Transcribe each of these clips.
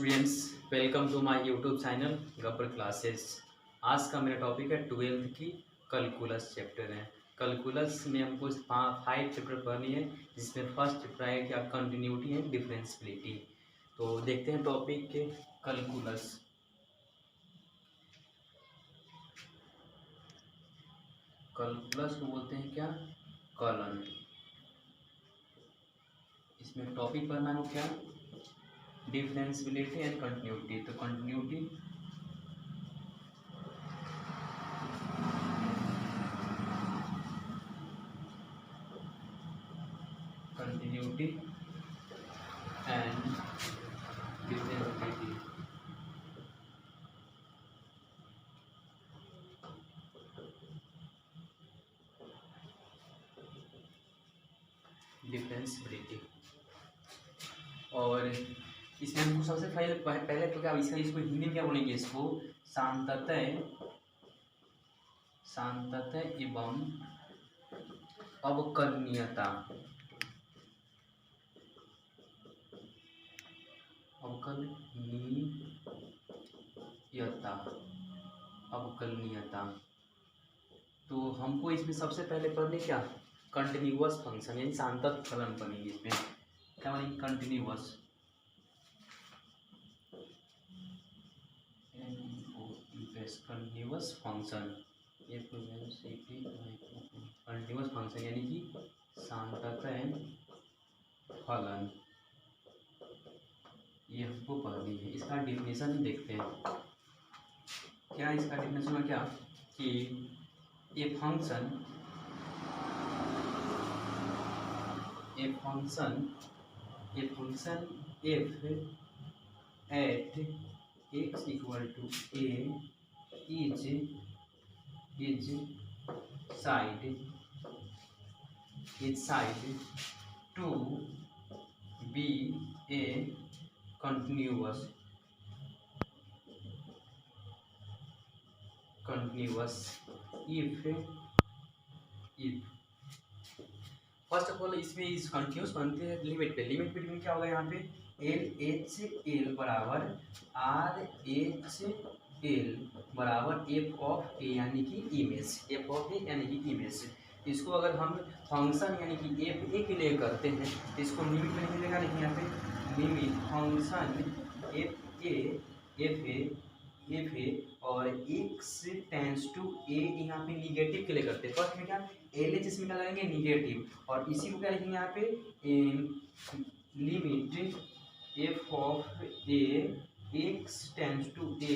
Students, welcome to my YouTube channel Gabbar classes. आज का मेरा टॉपिक है ट्वेल्थ की कैलकुलस चैप्टर है। कैलकुलस में हमको 5 चैप्टर पढ़नी है, जिसमें फर्स्ट चैप्टर है क्या कंटिन्यूटी है डिफरेंशियबिलिटी। तो देखते हैं टॉपिक के कैलकुलस। कैलकुलस को बोलते हैं क्या, कलन। इसमें टॉपिक पढ़ना है क्या, डिफरेंशियबिलिटी एंड कंटिन्यूटी। तो continuity continuity and differentiability. Differentiability और इसमें हमको सबसे पहले तो क्या इसको हिंदी में क्या बोलेंगे, इसको शांततः एवं अवकलनीयता। अवकलनीयता। तो हमको इसमें सबसे पहले पढ़ने क्या, कंटिन्यूअस फंक्शन यानी शांतत फलन बनेंगे। इसमें क्या बनेंगे, continuous continuous function. Continuous function यानी कि शांततः फलन, ये हमको पढ़नी है। इसका डिफिनेशन देखते हैं। क्या इसका डिफिनेशन है, क्या कि a function f at x equal to a is said to be a continuous if first of all इसमें इस कंटिन्यूस बनते हैं लिमिट पे। लिमिट बिटवीन क्या होगा यहाँ पे, एल एच एल बराबर आर एच एल बराबर एफ ऑफ ए यानी कि इमेज, एफ ऑफ ए यानी कि इमेज। इसको अगर हम फंक्शन यानी कि एफ ए के लिए करते हैं तो इसको लिमिट में नहीं मिलेगा, लेकिन यहाँ पे लिमिट फंक्शन एफ ए और एक्स टेंस टू ए यहाँ पे निगेटिव के लिए करते हैं। फर्स्ट में क्या एल एच इसमें क्या करेंगे, निगेटिव, और इसी को क्या लिखेंगे यहाँ पे limit f of a x tends to a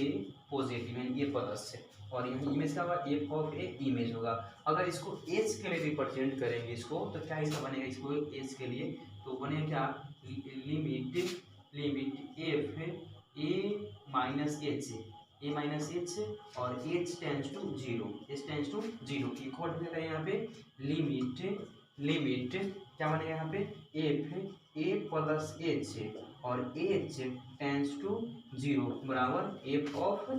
positive यानी ए प्लस से, और यहाँ इमेज क्या होगा, एफ ऑफ ए इमेज होगा। अगर इसको एच के लिए रिप्रेजेंट करेंगे इसको, तो क्या इसका बनेगा, इसको एच के लिए तो बनेगा क्या, limit F A minus H और H tends to zero equal to यहाँ पे लिमिट क्या बनेगा यहाँ पे, एफ ए प्लस एच और एच टेंस टू जीरो बराबर एफ ऑफ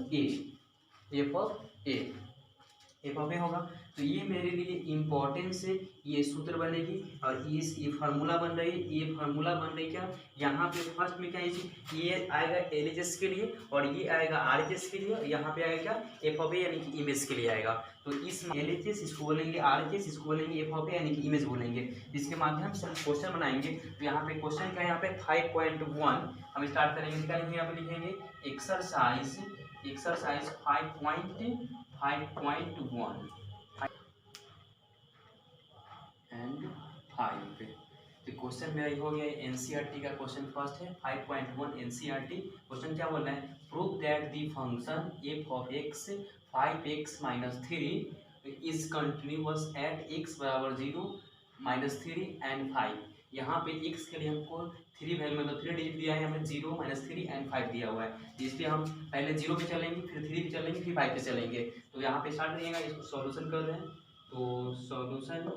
ए होगा। तो ये मेरे लिए इम्पोर्टेंस है, ये सूत्र बनेगी और ये फार्मूला बन रही है। ये फार्मूला बन रही क्या, यहाँ पे फर्स्ट में क्या है, ये आएगा एल एच एस के लिए और ये आएगा आर एच एस के लिए, और यहाँ पे आएगा क्या, एफ ऑफ ए यानी कि इमेज के लिए आएगा। तो इस एल एच एस इसको बोलेंगे, आर एच एस इसको बोलेंगे, एफ ऑफ ए यानी कि इमेज बोलेंगे। इसके माध्यम से हम क्वेश्चन बनाएंगे। तो यहाँ पे क्वेश्चन क्या है, यहाँ पे 5.1 हम स्टार्ट करेंगे। क्या लिखेंगे, यहाँ पे लिखेंगे एक्सरसाइज 5.1 एंड 5। तो क्वेश्चन मेरा ये हो गया, एनसीईआरटी का क्वेश्चन फर्स्ट है 5.1 एनसीईआरटी। क्वेश्चन क्या बोल रहा है, prove that the function F of x 5x minus 3 is continuous at x बराबर 0 -3 एंड 5। यहाँ पे x के लिए हमको 3 वैल्यू मतलब 3 डिजिट दिया है, हमें 0 -3 एंड 5 दिया हुआ है। इसलिए हम पहले 0 पे चलेंगे, फिर 3 पे चलेंगे, फिर 5 पे चलेंगे। तो यहाँ पे स्टार्ट करिएगा, इसको सॉल्यूशन कर रहे हैं। तो सॉल्यूशन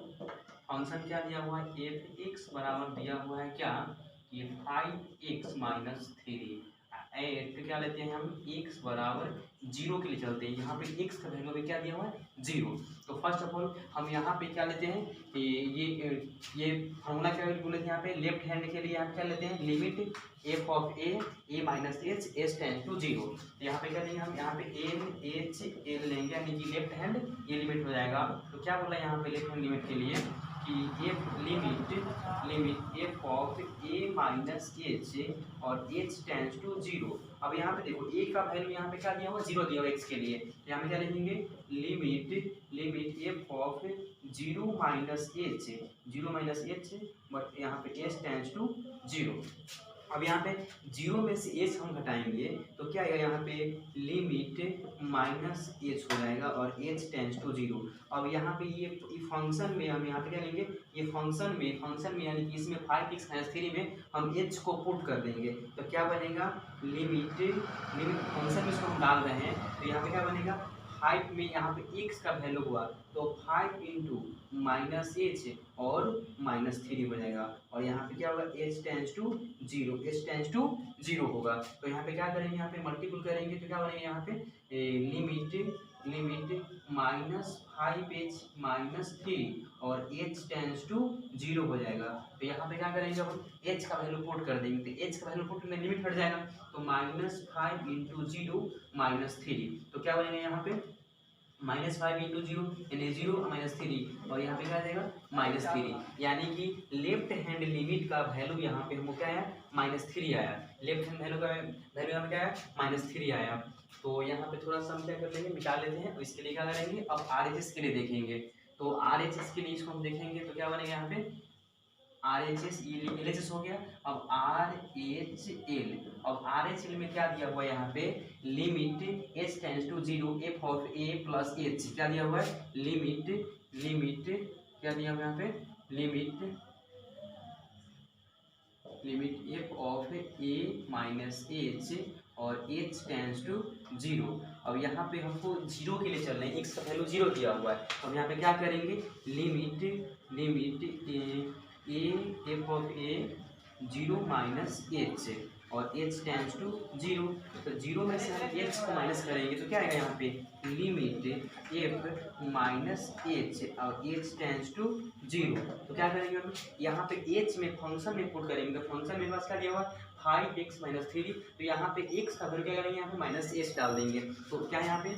फंक्शन क्या दिया हुआ है, एफ एक्स बराबर दिया हुआ है क्या, ये 5x माइनस 3 क्या क्या लेते हैं हम, x बराबर 0 के लिए चलते हैं। यहाँ पे x का वैल्यू भी क्या दिया हुआ है, 0। तो फर्स्ट ऑफ ऑल हम यहाँ पे क्या लेते हैं, ये फॉर्मूला क्या बोले थे यहाँ पे, लेफ्ट हैंड के लिए यहाँ क्या लेते हैं, limit f of a minus h s tends to 0। तो यहाँ पे क्या लेंगे हम, यहाँ पे n h l लेंगे, यानी कि लेफ्ट हैंड ये लिमिट हो जाएगा। तो क्या बोला यहाँ पे लेफ्ट हैंड लिमिट के लिए कि f limit f of a minus h और h टेंस टू 0। अब यहाँ पे देखो a का वैल्यू यहाँ पे क्या दिया हुआ, 0 दिया हुआ x के लिए। तो यहाँ पे क्या लिखेंगे, limit f of 0 minus h but यहाँ पे h टेंस टू 0। अब यहाँ पे 0 में से h हम घटाएंगे तो क्या आएगा, यहाँ पे लिमिट माइनस h हो जाएगा और h टेंस टू 0। अब यहाँ पे ये फंक्शन में हम यहाँ पे क्या लेंगे, ये फंक्शन में यानी कि इसमें 5x-3 में हम h को पुट कर देंगे। तो क्या बनेगा, लिमिट फंक्शन में इसको हम डाल रहे हैं तो यहाँ पे क्या बनेगा, 5 में यहाँ पे x का वैल्यू हुआ तो 5 इंटू माइनस h और माइनस 3 हो जाएगा। और यहाँ पे क्या होगा, h टेंस टू 0 होगा। तो यहाँ पे क्या करेंगे, यहाँ पे मल्टीपल करेंगे तो क्या बनेगा, यहाँ पे लिमिट माइनस 5h माइनस 3 और h टेंस टू 0 हो जाएगा। तो यहाँ पे क्या करेंगे, अब h का वैल्यू पुट कर देंगे तो h का वैल्यू पुट करने लिमिट हट जाएगा तो माइनस 5 इंटू 0 माइनस 3। तो क्या बनेगा यहाँ पे, -5 इंटू 0 यानी 0 माइनस 3 और यहाँ पे क्या आ जाएगा -3, यानी कि लेफ्ट हैंड लिमिट का वैल्यू यहाँ पे हमको क्या आया, -3 आया। लेफ्ट हैंड वैल्यू यहाँ पे क्या आया, -3 आया। तो यहाँ पे थोड़ा सा हम क्या कर लेंगे, मिटा लेते हैं। और इसके लिए क्या करेंगे, अब RHS के लिए देखेंगे। तो RHS के लिए इसको हम देखेंगे तो क्या बनेगा, यहाँ पे RHS LHS हो गया। अब RHL, अब RHL में क्या दिया हुआ है, यहाँ पे limit h tends to 0 f of a plus h क्या दिया हुआ है, लिमिट क्या दिया हुआ है, यहाँ पे limit f of a minus h और h टेंस टू 0। अब यहाँ पे हमको 0 के लिए चल रहे हैं, x का वैल्यू 0 दिया हुआ है। अब यहाँ पे क्या करेंगे, limit a f of a 0 minus h और h टेंस टू 0। तो 0 में से हम h को माइनस करेंगे तो क्या आएगा, यहाँ पे लिमिट f माइनस h और h टेंस टू 0। तो क्या करेंगे हम, यहाँ पे h में फंक्शन में पुट करेंगे तो फंक्शन में पास क्या दिया हुआ 5x माइनस 3। तो यहाँ पे x का वैल्यू क्या करेंगे, यहाँ पे माइनस h डाल देंगे। तो क्या यहाँ पे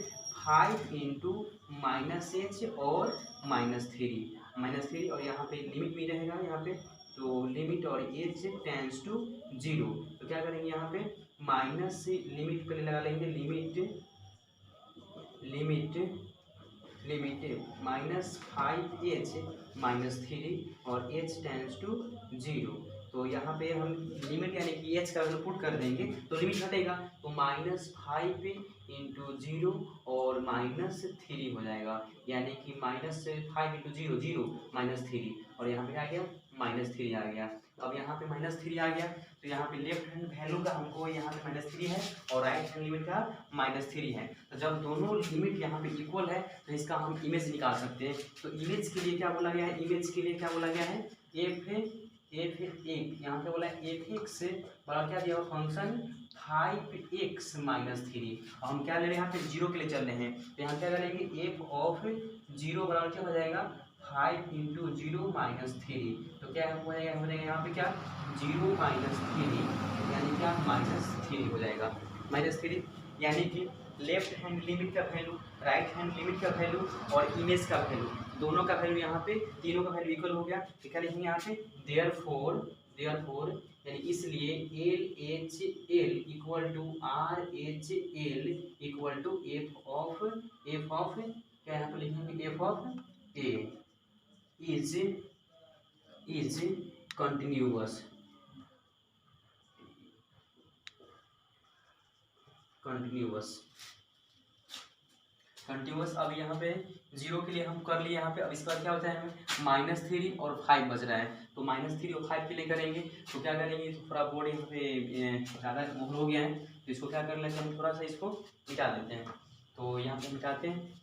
5 इंटू माइनस h और -3 और यहाँ पे लिमिट भी रहेगा यहाँ पे, तो लिमिट और h टेंस टू 0। तो क्या करेंगे, यहाँ पे माइनस से लिमिट पहले लगा लेंगे, लिमिट -5h माइनस 3 और h टेंस टू 0। तो यहाँ पे हम लिमिट यानी कि h का वैल्यू पुट कर देंगे तो लिमिट हटेगा तो -5 इंटू 0 और -3 हो जाएगा, यानी कि -5 इंटू 0 -3 और यहाँ पे आ गया -3 आ गया। अब यहाँ पे -3 आ गया तो यहाँ पे लेफ्ट हैंड वैल्यू का हमको यहाँ पे -3 है और राइट हैंड लिमिट का -3 है। तो जब दोनों लिमिट यहाँ पे इक्वल है तो इसका हम इमेज निकाल सकते हैं। तो इमेज के लिए क्या बोला गया है, f यहाँ पे बोला है f(x) बड़ा क्या दिया हुआ फंक्शन 5x माइनस 3। हम क्या ले रहे हैं, यहाँ पे 0 के लिए चल रहे हैं तो यहाँ क्या करेंगे, f ऑफ 0 बराबर क्या हो जाएगा 5 इंटू 0 माइनस 3। तो क्या हो जाएगा यहाँ पे क्या 0 माइनस 3 यानी क्या -3 हो जाएगा, -3 यानी कि लेफ्ट हैंड लिमिट का वैल्यू, राइट हैंड लिमिट का वैल्यू और इमेज का वैल्यू, दोनों का वैल्यू यहाँ पे तीनों का वैल्यू इक्वल हो गया। तो क्या लिखेंगे यहाँ पे देयरफॉर यानी इसलिए LHL equal to RHL equal to f of क्या यहाँ पे लिखेंगे, f of a is continuous. अब यहाँ पे 0 के लिए हम कर लिए यहाँ पे। अब इसके बाद क्या होता है, हमें -3 और 5 बच रहा है तो -3 और 5 के लिए करेंगे तो क्या करेंगे, थोड़ा बोर्ड यहाँ पे ज़्यादा मोहर हो गया है तो इसको क्या कर लेते हैं, हम थोड़ा सा इसको मिटा देते हैं। तो यहाँ पे मिटाते हैं,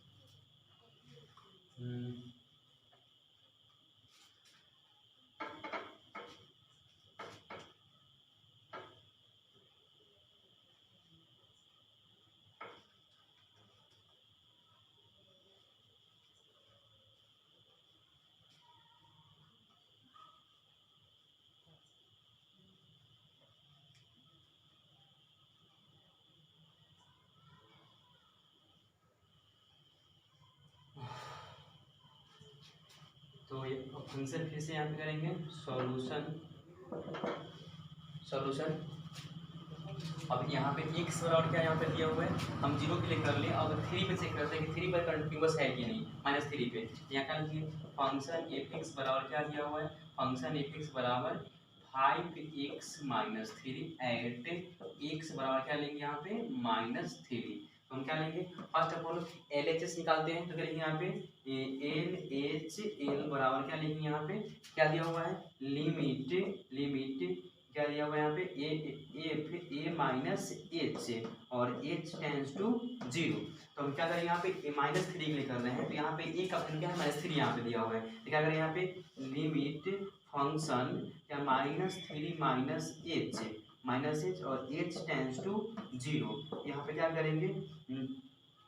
फंक्शन फिर से यहाँ पे करेंगे सॉल्यूशन। अब यहाँ पे x बराबर क्या यहाँ पे दिया हुआ है, हम 0 के लिए कर लिए। अब 3 पे चेक करते हैं कि 3 पर कंटिन्यूअस है कि नहीं, -3 पे। यहाँ क्या लिखिए, फंक्शन f(x) बराबर क्या दिया हुआ है, फंक्शन f(x) बराबर 5x - 3 एट x बराबर क्या लेंगे यहाँ पे -3। तो हम क्या लेंगे, फर्स्ट ऑफ ऑल LHS निकालते हैं। तो क्या लेंगे यहाँ पे LHL बराबर क्या लेंगे यहाँ पे, क्या दिया हुआ है, लिमिट क्या दिया हुआ है यहाँ पे a माइनस h और h टेंस टू 0। तो हम क्या करेंगे यहाँ पे -3 के लिए कर रहे हैं, तो यहाँ पे a का वैल्यू क्या है -3 यहाँ पे दिया हुआ है। तो क्या करें यहाँ पे लिमिट फंक्शन क्या -3 - h और h टेंस टू 0। यहाँ पे क्या करेंगे,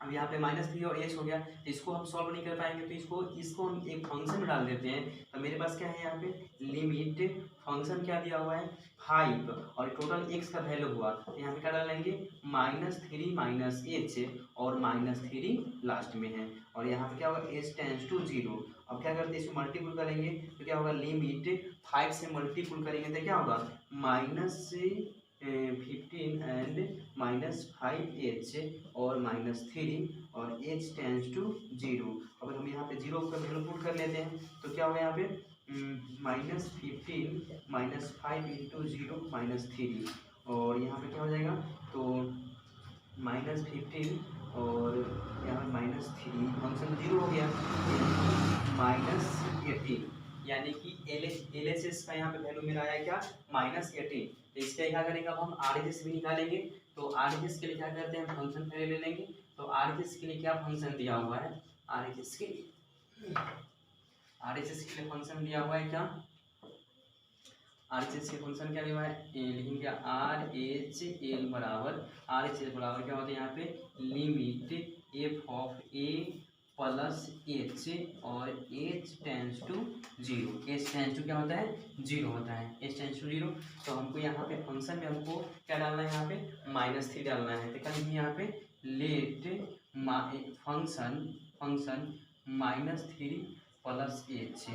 अब यहाँ पे -3 और h हो गया, तो इसको हम सॉल्व नहीं कर पाएंगे, तो इसको हम एक फंक्शन में डाल देते हैं। तो मेरे पास क्या है यहाँ पे लिमिट फंक्शन क्या दिया हुआ है 5 और टोटल x का वैल्यू हुआ, तो यहाँ पे क्या डालेंगे -3 - h और -3 लास्ट में है, और यहाँ पे क्या होगा h टेंस टू 0। अब क्या करते हैं, इसको मल्टीपल करेंगे तो क्या होगा, लिमिट 5 से मल्टीपल करेंगे तो क्या होगा -15 एंड -5h और -3 और h टेंस टू 0। अब हम यहाँ पे 0 का वैल्यू पुट कर लेते हैं, तो क्या होगा यहाँ पे -15 - 5 इंटू 0 -3, और यहाँ पे क्या हो जाएगा, तो -15 और यहाँ -3 फंक्शन 0 हो गया, -18, यानी कि LHS का यहाँ पे वैल्यू मेरा आया क्या -18। तो इसका क्या करेंगे, अब हम RHS भी निकालेंगे। तो RHS के लिए क्या करते हैं, फंक्शन पहले ले लेंगे। तो RHS के लिए क्या फंक्शन दिया हुआ है, RHS के लिए फंक्शन दिया हुआ है क्या, RHS के फंक्शन क्या दिया हुआ है, लिखेंगे RHL बराबर क्या होता है यहाँ पे लिमिट f(a) प्लस h और h tends to 0। h tends to क्या होता है 0 होता है, h टेंस टू 0। तो हमको यहाँ पे फंक्शन में हमको क्या डालना है, यहाँ पे -3 डालना है। तो क्या लिखेंगे यहाँ पे लेट फंक्शन -3 प्लस h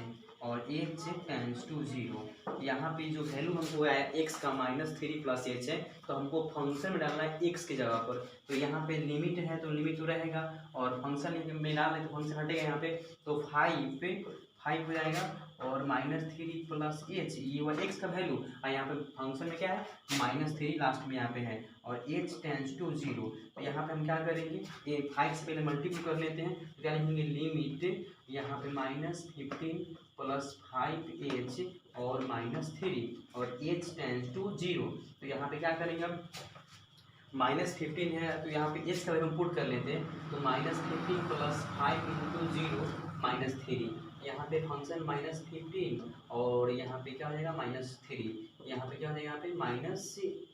और h टेंस टू 0। यहाँ पे जो वैल्यू हमको आया x का -3 प्लस h है, तो हमको फंक्शन में डालना है x की जगह पर। तो यहाँ पे लिमिट है तो लिमिट तो रहेगा, और फंक्शन में डाल रहे तो फंक्शन हटेगा यहाँ पे, तो 5 हो जाएगा और -3 प्लस h ये हुआ x का वैल्यू, और यहाँ पे फंक्शन में क्या है -3 लास्ट में यहाँ पे है और h टेंस टू 0। तो यहाँ पे हम क्या करेंगे, ये 5 से पहले मल्टीपल कर लेते हैं। तो क्या लिखेंगे लिमिट यहाँ पे -15 प्लस 5h और -3 और h टेंस टू 0। तो यहाँ पे क्या करेंगे हम, -15 है तो यहाँ पे h का वैल्यू हम पुट कर लेते हैं। तो -15 प्लस 5 इंटू 0 -3, यहाँ पे फंक्शन -15 और यहाँ पे क्या हो जाएगा -3, यहाँ पे क्या हो जाएगा, यहाँ पे -18।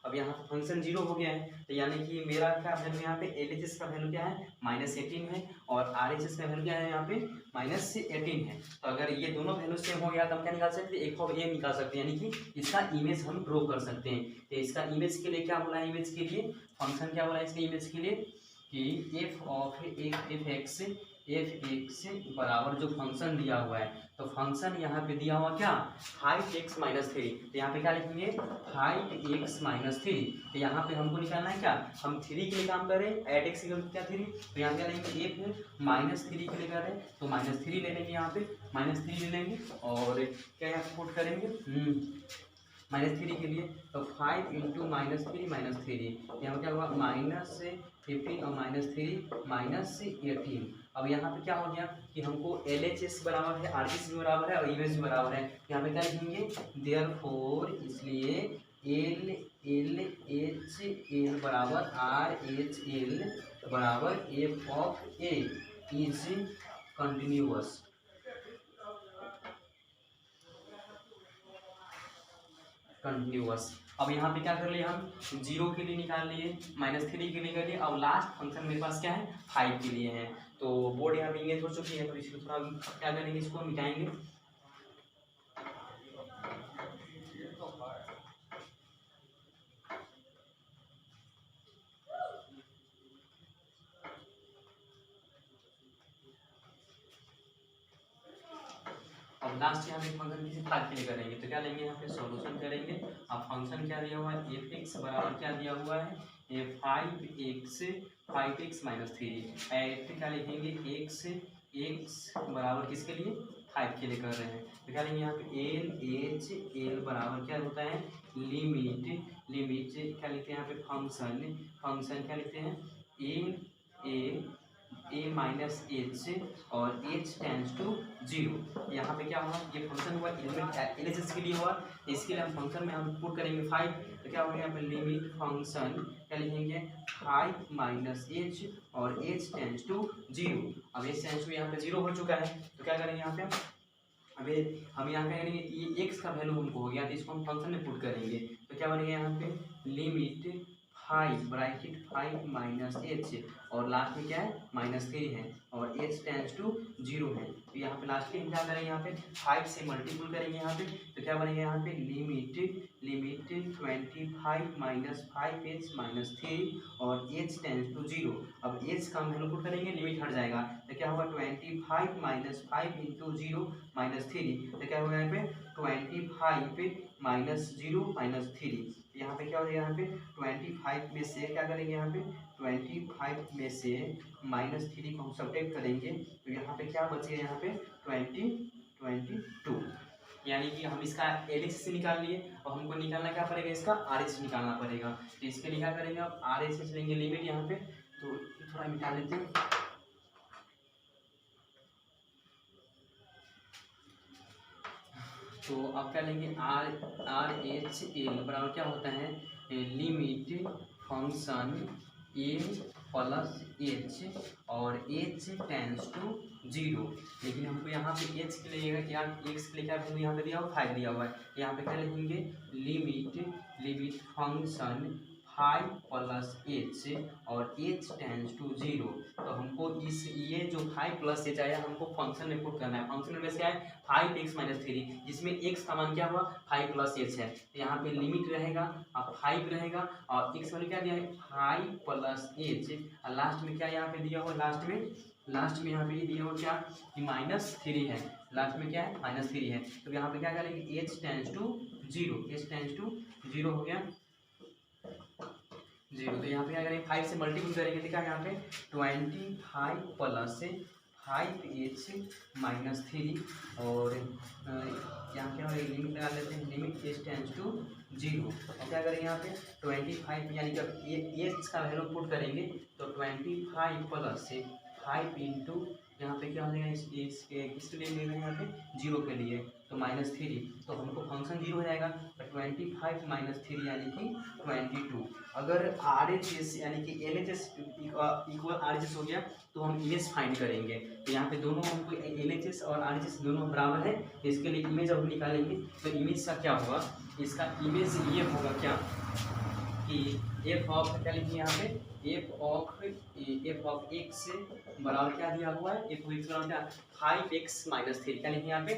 अब यहाँ पे फंक्शन 0 हो गया है, तो यानी कि मेरा क्या वैल्यू यहाँ पे LHS का वैल्यू क्या है -18 है और RHS का वैल्यू क्या है यहाँ पे -18 है। तो अगर ये दोनों वैल्यू सेम हो गया तो हम क्या निकाल सकते हैं, f(a) निकाल सकते हैं, यानी कि इसका इमेज हम ड्रॉ कर सकते हैं। तो इसका इमेज के लिए क्या बोला है, इमेज के लिए फंक्शन क्या बोला है इसके इमेज के लिए कि f(x) बराबर जो फंक्शन दिया हुआ है, तो फंक्शन यहाँ पे दिया हुआ क्या 5x - 3। तो यहाँ पे क्या लिखेंगे 5x - 3। तो यहाँ पे हमको निकालना है क्या, हम 3 के लिए काम करें, एट x क्या 3, तो यहाँ क्या लेंगे f -3 के लिए कर रहे हैं तो -3 ले लेंगे, यहाँ पे -3 ले लेंगे और क्या यहाँ पुट करेंगे -3 के लिए। तो 5 इंटू -3 यहाँ क्या हुआ -15 और -3 -18। अब यहाँ पे क्या हो गया कि हमको LHS बराबर है RHS भी बराबर है और इमेज भी बराबर है। यहाँ पे क्या लिखेंगे देयरफॉर, इसलिए LHL बराबर RHL बराबर f(a) इज कंटिन्यूअस। अब यहाँ पे क्या कर लिए हम 0 के लिए निकाल लिए, -3 के लिए कर लिए, अब लास्ट फंक्शन मेरे पास क्या है 5 के लिए है। तो बोर्ड यहाँ पे इंगेज हो चुकी है, तो इसको थोड़ा क्या करेंगे, इसको मिटाएंगे। और लास्ट यहाँ पे फंक्शन किसी भाग के लिए करेंगे तो क्या लेंगे, यहाँ पे सॉल्यूशन करेंगे। अब फंक्शन क्या दिया हुआ है, एफ एक्स बराबर क्या दिया हुआ है, 5x माइनस 3। ऐसे क्या लिखेंगे, एक्स बराबर किसके लिए, 5 के लिए कर रहे हैं तो क्या लेंगे यहाँ पे एल बराबर क्या होता है, लिमिट क्या लिखते हैं यहाँ पे, फंक्शन क्या लिखते हैं, ए माइनस एच और एच टेंस टू 0। यहाँ पे क्या हुआ, ये फंक्शन हुआ एलिमेंट एलएचएस के लिए हुआ, इसके लिए हम फंक्शन में हम पुट करेंगे 5 तो क्या होगा यहाँ पे लिमिट फंक्शन क्या लिखेंगे 5 माइनस एच और एच टेंस टू 0। अब एच टेंस टू यहाँ पे 0 हो चुका है तो क्या करेंगे यहाँ पे, अभी हम यहाँ पे करेंगे ये एक्स का वैल्यू हमको हो गया तो इसको हम फंक्शन में पुट करेंगे तो क्या बनेगा यहाँ पे लिमिट 5 माइनस एच और लास्ट में क्या है -3 है और एच टेंस टू 0 है तो यहाँ पे लास्ट में हम क्या करेंगे, यहाँ पे 5 से मल्टीपल करेंगे यहाँ पे तो क्या बनेगा यहाँ पे लिमिट 25 माइनस 5h माइनस 3 और एच टेंस टू 0। अब एच का हम वैल्यू पुट करेंगे, लिमिट हट जाएगा तो क्या होगा 25 माइनस 5 इंटू 0 माइनस 3 तो क्या होगा यहाँ पे 25 माइनस 0 माइनस 3। यहाँ पे क्या हो जाएगा, यहाँ पे 25 में से क्या करेंगे, यहाँ पे 25 में से -3 को हम सब्ट्रैक्ट करेंगे तो यहाँ पे क्या बचेगा, यहाँ पे 22 यानी कि हम इसका एलएचएस से निकाल लिए और हमको निकालना क्या पड़ेगा, इसका आरएचएस निकालना पड़ेगा तो इसके लिए क्या करेंगे, अब आरएचएस लेंगे लिमिट यहाँ पे तो थोड़ा मिटा लेते हैं। तो अब क्या लेंगे आर एच एल बराबर क्या होता है, लिमिट फंक्शन ए प्लस एच और एच टेंस टू 0। लेकिन हमको यहाँ पे एच के लिए या एक्स के लिए क्या वैल्यू यहाँ पे दिया हुआ 5 दिया हुआ है यहाँ पे क्या लिखेंगे लिमिट फंक्शन 5 प्लस एच और एच टेंस टू 0। तो हमको इस ये जो 5 प्लस एच आया हमको फंक्शन में पुट करना है। फंक्शन में क्या है 5x माइनस 3 जिसमें x का मान क्या हुआ 5 प्लस एच है तो यहाँ पे लिमिट रहेगा अब 5 रहेगा और x वाले क्या दिया है 5 प्लस एच और लास्ट में क्या यहाँ पे दिया हुआ लास्ट में यहाँ पे ये दिया हुआ क्या कि -3 है, लास्ट में क्या है -3 है तो यहाँ पे क्या करेंगे एच टेंस टू 0 हो गया 0 तो यहाँ पे क्या करेंगे 5 से मल्टीपल करेंगे तो क्या यहाँ पे 25 प्लस 5h माइनस 3 और यहाँ क्या होगा लिमिट लगा लेते हैं लिमिट एच टेंस टू 0 और क्या करेंगे यहाँ पे 25 यानी कि एच का वैल्यू पुट करेंगे तो 25 प्लस 5 इंटू यहाँ पे क्या हो जाएगा इसके लिए ले रहे हैं यहाँ पे 0 के लिए तो -3 तो हमको फंक्शन 0 हो जाएगा तो 25 माइनस 3 यानी कि 22। अगर RHS यानी कि LHS इक्वल RHS हो गया तो हम इमेज फाइंड करेंगे तो यहाँ पे दोनों हमको LHS और RHS दोनों बराबर है तो इसके लिए इमेज अब निकालेंगे तो इमेज का क्या होगा, इसका इमेज ये होगा क्या कि एफ ऑफ क्या लिखिए यहाँ पे एफ ऑफ एक्स बराबर क्या दिया हुआ है एफ ऑफ एक्स बराबर क्या 5x माइनस 3 क्या लिखिए यहाँ पे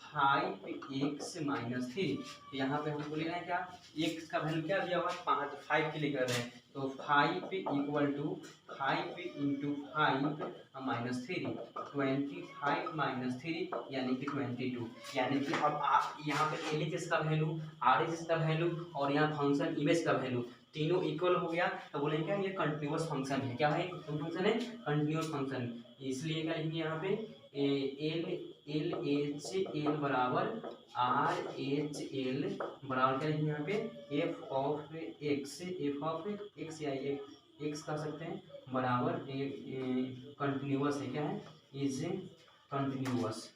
5x माइनस 3 तो यहाँ पे हमको लेना है क्या x का वैल्यू क्या दिया हुआ है 5 के लिए कर रहे हैं तो 5 equal to 5 into 5 minus 3 25 minus 3 यानी कि 22 यानी कि अब यहाँ पे एलएचएस का वैल्यू आरएचएस का वैल्यू और यहाँ फंक्शन इमेज का वैल्यू तीनों इक्वल हो गया तो बोलेंगे क्या ये कंटिन्यूअस फंक्शन है। क्या है कौन फंक्शन है कंटिन्यूअस फंक्शन, इसलिए क्या लिखेंगे यहाँ पे एल एच एल बराबर आर एच एल बराबर क्या लिखेंगे यहाँ पे एफ ऑफ एक्स या एक्स कर सकते हैं बराबर कंटिन्यूअस है क्या है इज कंटिन्यूअस